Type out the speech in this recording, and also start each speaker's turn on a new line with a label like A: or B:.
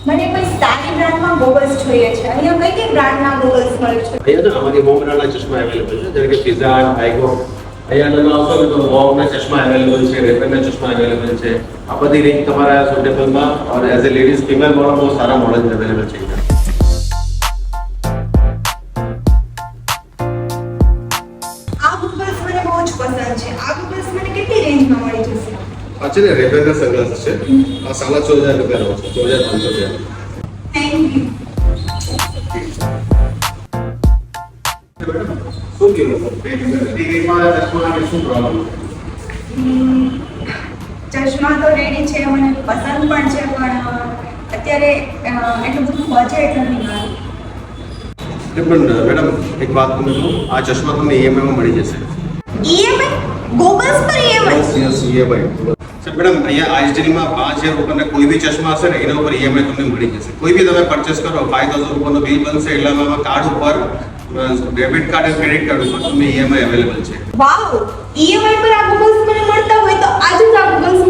A: મને કોઈ સારી બ્રાન્ડમાં ગોગલ્સ જોઈએ છે. અહીંયા કઈ બ્રાન્ડના ગોગલ્સ મળે છે?
B: અહીંયા તો અમારી હોમ બ્રાન્ડના ચશ્મા અવેલેબલ છે, જેમ કે પિઝા, આઈગો. અહીંયા તમે આવશો ને તો વોગના ચશ્મા અવેલેબલ છે, રેપરના ચશ્મા અવેલેબલ છે. આ બધી રેન્જ તમારા સુટેબલમાં or as a ladies female model બહુ સારા મોડલ અવેલેબલ છે.
A: આ ગોગલ્સ મને બહુ જ પસંદ છે. આ ગોગલ્સ મને કેટલી રેન્જમાં મળી જશે?
B: આ છે ને રેપરના સનગ્લાસ છે. આ 14,500 રૂપિયાનો છે, 14,500 રૂપિયા.
A: Thank you.
B: શું કહેવું શું પ્રોબ્લેમ?
A: ચશ્મા તો રેડી છે, મને પસંદ પણ છે, પણ અત્યારે એટલું બધું બજેટ નથી મારું.
B: પણ મેડમ એક વાત તમને કહું, આ ચશ્મા તમને ઈએમઆઈમાં મળી જશે.
A: ઈએમઆઈ ગોગલ્સ પર EMI?
B: Yes EMI. Sir madam અહીંયા આઈએસડીમાં 5,000 રૂપિયાના કોઈ બી ચશ્મા હશે ને એના ઉપર ઈએમઆઈ તમને મળી જશે. કોઈ બી તમે પરચેસ કરો 5,000 રૂપિયાનું બિલ બનશે, એટલામાં કાર્ડ ઉપર ડેબિટ કાર્ડ અને ક્રેડિટ કાર્ડ ઉપર તમને ઈએમઆઈ અવેલેબલ છે.
A: વાવ, ઈએમઆઈ પર આ ગોગલ્સ મને મળતા હોય તો આજે જ આ ગોગલ્સ